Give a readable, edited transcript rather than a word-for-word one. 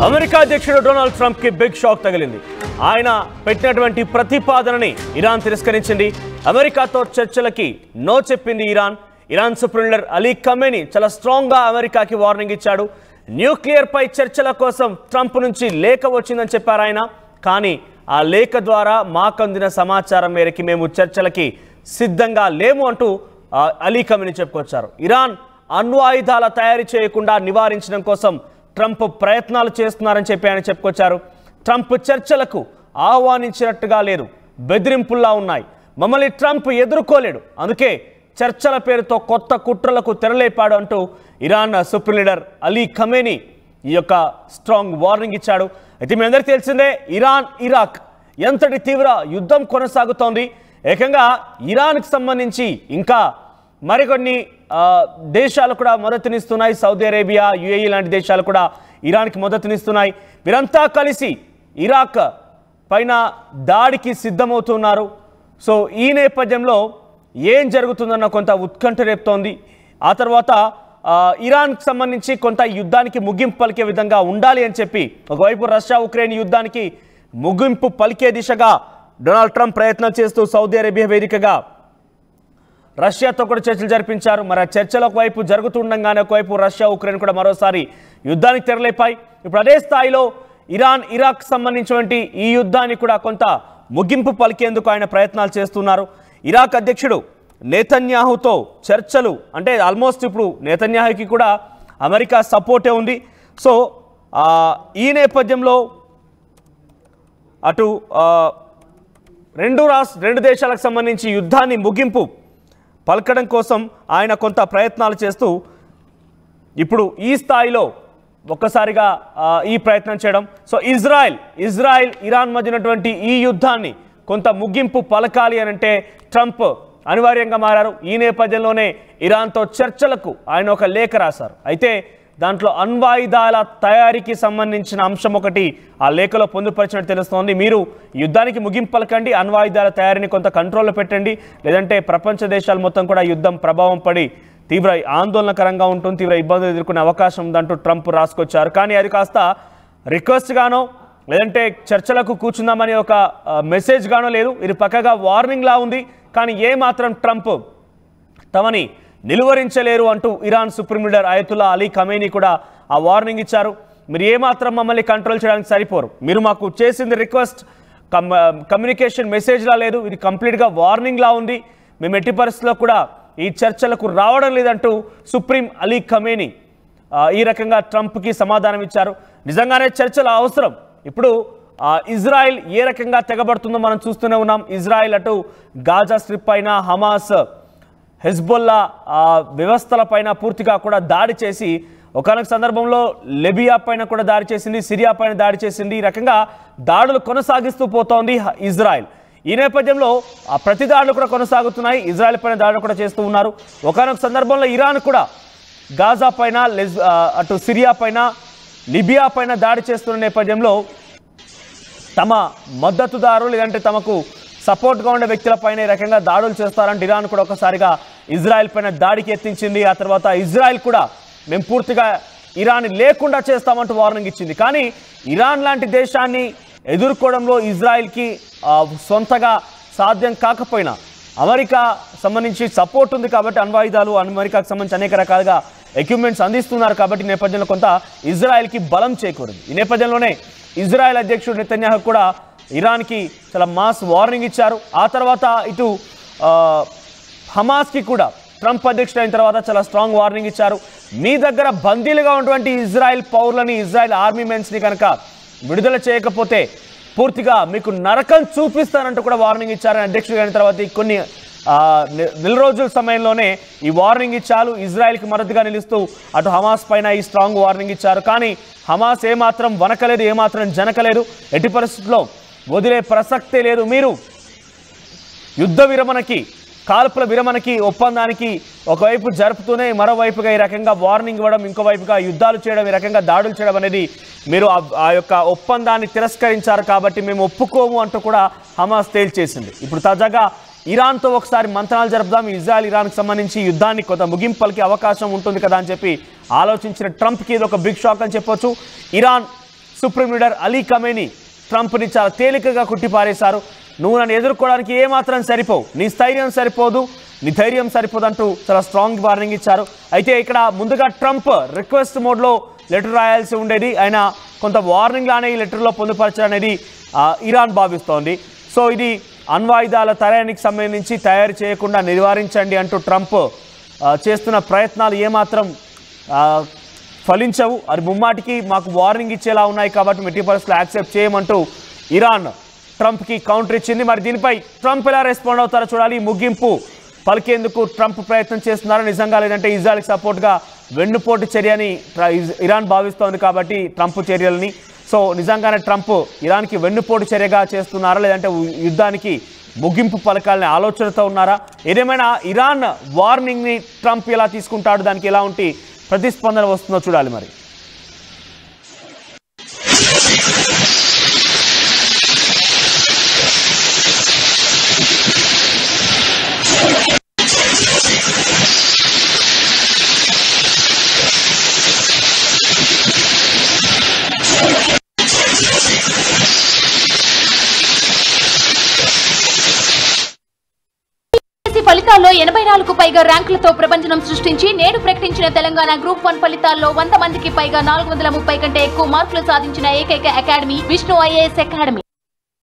America అధ్యక్షుడు Donald Trump కి big shock తగిలింది. ఆయన పెట్టినటువంటి ప్రతిపాదనని ఇరాన్ తిరస్కరించింది. అమెరికాతో చర్చలకి నో చెప్పింది Iran supreme leader Ali Khamenei చాలా స్ట్రాంగ్ గా అమెరికాకి వార్నింగ్ ఇచ్చాడు. న్యూక్లియర్ పై చర్చల కోసం ట్రంప్ నుంచి లేఖ వచ్చిందని చెప్పారు ఆయన. కానీ ఆ లేఖ ద్వారా మాకు అందిన సమాచారం మేరకు మేము చర్చలకి సిద్ధంగా లేము అంటూ అలీ ఖమేనీ చెప్పుకొచ్చారు. ఇరాన్ అణ్వాయుధాల తయారీ చేయకుండా నివారించడం కోసం ట్రంప్ ప్రయత్నాలు చేస్తున్నారని చెప్పి ఆయన చెప్పుకొచ్చారు. ట్రంప్ చర్చలకు ఆహ్వానించినట్టుగా లేదు, బెదిరింపుల్లా ఉన్నాయి. మమ్మల్ని ట్రంప్ ఎదుర్కోలేడు, అందుకే చర్చల పేరుతో కొత్త కుట్రలకు తెరలేపాడు అంటూ Iran supreme leader Ali Khamenei ఈ యొక్క స్ట్రాంగ్ వార్నింగ్ ఇచ్చాడు. అయితే మీ అందరికీ తెలిసిందే, ఇరాన్ ఇరాక్ ఎంతటి తీవ్ర యుద్ధం కొనసాగుతోంది. ఏకంగా ఇరాన్కి సంబంధించి ఇంకా మరికొన్ని దేశాలు కూడా మద్దతునిస్తున్నాయి. సౌదీ అరేబియా, యుఏఈ లాంటి దేశాలు కూడా ఇరాన్కి మద్దతునిస్తున్నాయి. వీరంతా కలిసి ఇరాక్ పైన దాడికి సిద్ధమవుతున్నారు. సో ఈ నేపథ్యంలో ఏం జరుగుతుందన్న కొంత ఉత్కంఠ రేపుతోంది. ఆ తర్వాత ఇరాన్కి సంబంధించి కొంత యుద్ధానికి ముగింపు పలికే విధంగా ఉండాలి అని చెప్పి ఒకవైపు రష్యా ఉక్రెయిన్ యుద్ధానికి ముగింపు పలికే దిశగా డొనాల్డ్ ట్రంప్ ప్రయత్నం చేస్తూ సౌదీ అరేబియా వేదికగా రష్యాతో కూడా చర్చలు జరిపించారు. మరి ఆ చర్చలు ఒకవైపు జరుగుతుండగానే ఒకవైపు రష్యా ఉక్రెయిన్ కూడా మరోసారి యుద్ధానికి తెరలేపాయి. ఇప్పుడు అదే స్థాయిలో ఇరాన్ ఇరాక్ సంబంధించినటువంటి ఈ యుద్ధాన్ని కూడా కొంత ముగింపు పలికేందుకు ఆయన ప్రయత్నాలు చేస్తున్నారు. ఇరాక్ అధ్యక్షుడు నెతన్యాహుతో చర్చలు అంటే ఆల్మోస్ట్ ఇప్పుడు నెతన్యాహుకి కూడా అమెరికా సపోర్టే ఉంది. సో ఈ నేపథ్యంలో అటు రెండు దేశాలకు సంబంధించి యుద్ధాన్ని ముగింపు పలకడం కోసం ఆయన కొంత ప్రయత్నాలు చేస్తూ ఇప్పుడు ఈ స్థాయిలో ఒక్కసారిగా ఈ ప్రయత్నం చేయడం. సో ఇజ్రాయెల్ ఇరాన్ మధ్య ఉన్నటువంటి ఈ యుద్ధాన్ని కొంత ముగింపు పలకాలి అని అంటే ట్రంప్ అనివార్యంగా మారారు. ఈ నేపథ్యంలోనే ఇరాన్తో చర్చలకు ఆయన ఒక లేఖ రాశారు. అయితే దాంట్లో అణ్వాయుధాల తయారీకి సంబంధించిన అంశం ఒకటి ఆ లేఖలో పొందుపరిచినట్టు తెలుస్తోంది. మీరు యుద్ధానికి ముగింపు పలకండి, అణ్వాయుధాల తయారీని కొంత కంట్రోల్లో పెట్టండి, లేదంటే ప్రపంచ దేశాలు మొత్తం కూడా యుద్ధం ప్రభావం పడి తీవ్ర ఆందోళనకరంగా ఉంటుంది, తీవ్ర ఇబ్బందులు ఎదుర్కొనే అవకాశం ఉందంటూ ట్రంప్ రాసుకొచ్చారు. కానీ అది కాస్త రిక్వెస్ట్ గానో లేదంటే చర్చలకు కూర్చుందామని ఒక మెసేజ్ గానో లేదు, ఇది పక్కగా వార్నింగ్ లా ఉంది. కానీ ఏమాత్రం ట్రంప్ తమని నిలువరించలేరు అంటూ Iran supreme leader Ayatollah Ali Khamenei కూడా ఆ వార్నింగ్ ఇచ్చారు. మీరు ఏమాత్రం మమ్మల్ని కంట్రోల్ చేయడానికి సరిపోరు, మీరు మాకు చేసింది రిక్వెస్ట్ కమ్యూనికేషన్ మెసేజ్లా లేదు, ఇది కంప్లీట్గా వార్నింగ్లా ఉంది, మేము ఎట్టి పరిస్థితుల్లో కూడా ఈ చర్చలకు రావడం లేదంటూ సుప్రీం అలీ ఖమేనీ ఈ రకంగా ట్రంప్కి సమాధానం ఇచ్చారు. నిజంగానే చర్చల అవసరం. ఇప్పుడు ఇజ్రాయెల్ ఏ రకంగా తెగబడుతుందో మనం చూస్తూనే ఉన్నాం. ఇజ్రాయెల్ అటు గాజా స్ట్రిప్ పైన, హమాస్, హెజ్బొల్లా వ్యవస్థల పైన పూర్తిగా కూడా దాడి చేసి ఒకనొక సందర్భంలో లిబియా పైన కూడా దాడి చేసింది, సిరియా పైన దాడి చేసింది. ఈ రకంగా దాడులు కొనసాగిస్తూ పోతోంది ఇజ్రాయెల్. ఈ నేపథ్యంలో ప్రతి దాడులు కూడా కొనసాగుతున్నాయి, ఇజ్రాయెల్ పైన దాడులు కూడా చేస్తూ ఉన్నారు. ఒకనొక సందర్భంలో ఇరాన్ కూడా గాజా పైన, అటు సిరియా పైన, లిబియా పైన దాడి చేస్తున్న నేపథ్యంలో తమ మద్దతుదారులు లేదంటే తమకు సపోర్ట్గా ఉండే వ్యక్తులపైన ఈ రకంగా దాడులు చేస్తారంటే ఇరాన్ కూడా ఒకసారిగా ఇజ్రాయెల్ పైన దాడికి ఎత్తించింది. ఆ తర్వాత ఇజ్రాయెల్ కూడా మేము పూర్తిగా ఇరాన్ లేకుండా చేస్తామంటూ వార్నింగ్ ఇచ్చింది. కానీ ఇరాన్ లాంటి దేశాన్ని ఎదుర్కోవడంలో ఇజ్రాయెల్కి సొంతగా సాధ్యం కాకపోయినా అమెరికా సంబంధించి సపోర్ట్ ఉంది కాబట్టి అణ్వాయుధాలు అమెరికాకు సంబంధించి అనేక రకాలుగా ఎక్విప్మెంట్స్ అందిస్తున్నారు కాబట్టి ఈ నేపథ్యంలో కొంత ఇజ్రాయెల్కి బలం చేకూరింది. ఈ నేపథ్యంలోనే ఇజ్రాయెల్ అధ్యక్షుడు నెతన్యాహు కూడా ఇరాన్కి చాలా మాస్ వార్నింగ్ ఇచ్చారు. ఆ తర్వాత ఇటు హమాస్కి కూడా ట్రంప్ అధ్యక్షుడు అయిన తర్వాత చాలా స్ట్రాంగ్ వార్నింగ్ ఇచ్చారు. మీ దగ్గర బందీలుగా ఉన్నటువంటి ఇజ్రాయెల్ పౌరులని, ఇజ్రాయెల్ ఆర్మీ మెన్స్ని కనుక విడుదల చేయకపోతే పూర్తిగా మీకు నరకం చూపిస్తానంటూ కూడా వార్నింగ్ ఇచ్చారని అధ్యక్షుడు అయిన తర్వాత కొన్ని నెల రోజుల సమయంలోనే ఈ వార్నింగ్ ఇచ్చారు. ఇజ్రాయెల్కి మద్దతుగా నిలుస్తూ అటు హమాస్ పైన ఈ స్ట్రాంగ్ వార్నింగ్ ఇచ్చారు. కానీ హమాస్ ఏమాత్రం వనకలేదు, ఏమాత్రం జనకలేదు, ఎట్టి పరిస్థితుల్లో వదిలే ప్రసక్తే లేదు. మీరు యుద్ధ విరమణకి, కాల్పుల విరమణకి ఒప్పందానికి ఒకవైపు జరుపుతూనే మరోవైపుగా ఈ రకంగా వార్నింగ్ ఇవ్వడం, ఇంకోవైపుగా యుద్ధాలు చేయడం, ఈ రకంగా దాడులు చేయడం అనేది మీరు ఆ యొక్క ఒప్పందాన్ని తిరస్కరించారు కాబట్టి మేము ఒప్పుకోము అంటూ కూడా హమాస్ తేల్చేసింది. ఇప్పుడు తాజాగా ఇరాన్తో ఒకసారి మంత్రాలు జరుపుదాం, ఇజ్రాయెల్ ఇరాన్కి సంబంధించి యుద్ధాన్ని కొంత ముగింపులకి అవకాశం ఉంటుంది కదా అని చెప్పి ఆలోచించిన ట్రంప్కి ఇది ఒక బిగ్ షాక్ అని చెప్పొచ్చు. Iran supreme leader Ali Khamenei ట్రంప్ని చాలా తేలికగా కుట్టిపారేశారు. నువ్వు నన్ను ఎదుర్కోవడానికి ఏమాత్రం సరిపోవు, నీ స్థైర్యం సరిపోదు, నీ ధైర్యం సరిపోదంటూ చాలా స్ట్రాంగ్ వార్నింగ్ ఇచ్చారు. అయితే ఇక్కడ ముందుగా ట్రంప్ రిక్వెస్ట్ మోడ్లో లెటర్ రాయాల్సి ఉండేది. ఆయన కొంత వార్నింగ్ లానే ఈ లెటర్లో పొందుపరచాలనేది ఇరాన్ భావిస్తోంది. సో ఇది అణ్వాయుధాల తయారీకి సంబంధించి తయారు చేయకుండా నివారించండి అంటూ ట్రంప్ చేస్తున్న ప్రయత్నాలు ఏమాత్రం ఫలించవు, అది ముమ్మాటికి మాకు వార్నింగ్ ఇచ్చేలా ఉన్నాయి కాబట్టి మెట్టి పరిస్థితులు యాక్సెప్ట్ చేయమంటూ ఇరాన్ ట్రంప్కి కౌంటర్ ఇచ్చింది. మరి దీనిపై ట్రంప్ ఎలా రెస్పాండ్ అవుతారో చూడాలి. ముగింపు పలికేందుకు ట్రంప్ ప్రయత్నం చేస్తున్నారా నిజంగా, లేదంటే ఇజ్రాయెల్కి సపోర్ట్గా వెన్నుపోటు చర్యని ఇరాన్ భావిస్తోంది కాబట్టి ట్రంప్ చర్యలని. సో నిజంగానే ట్రంప్ ఇరాన్కి వెన్నుపోటు చర్యగా చేస్తున్నారా, లేదంటే యుద్ధానికి ముగింపు పలకాలనే ఆలోచనతో ఉన్నారా? ఏదేమైనా ఇరాన్ వార్నింగ్ని ట్రంప్ ఎలా తీసుకుంటాడు, దానికి ఎలా ఉంటే ప్రతిస్పందన వస్తుందో చూడాలి. మరి ఫలితాల్లో 84కు పైగా ర్యాంకులతో ప్రభంజనం సృష్టించి నేడు ప్రకటించిన తెలంగాణ గ్రూప్ 1 ఫలితాల్లో 100 మందికి పైగా 430 కంటే ఎక్కువ మార్కులు సాధించిన ఏకైక అకాడమీ విష్ణు ఐఏఎస్ అకాడమీ.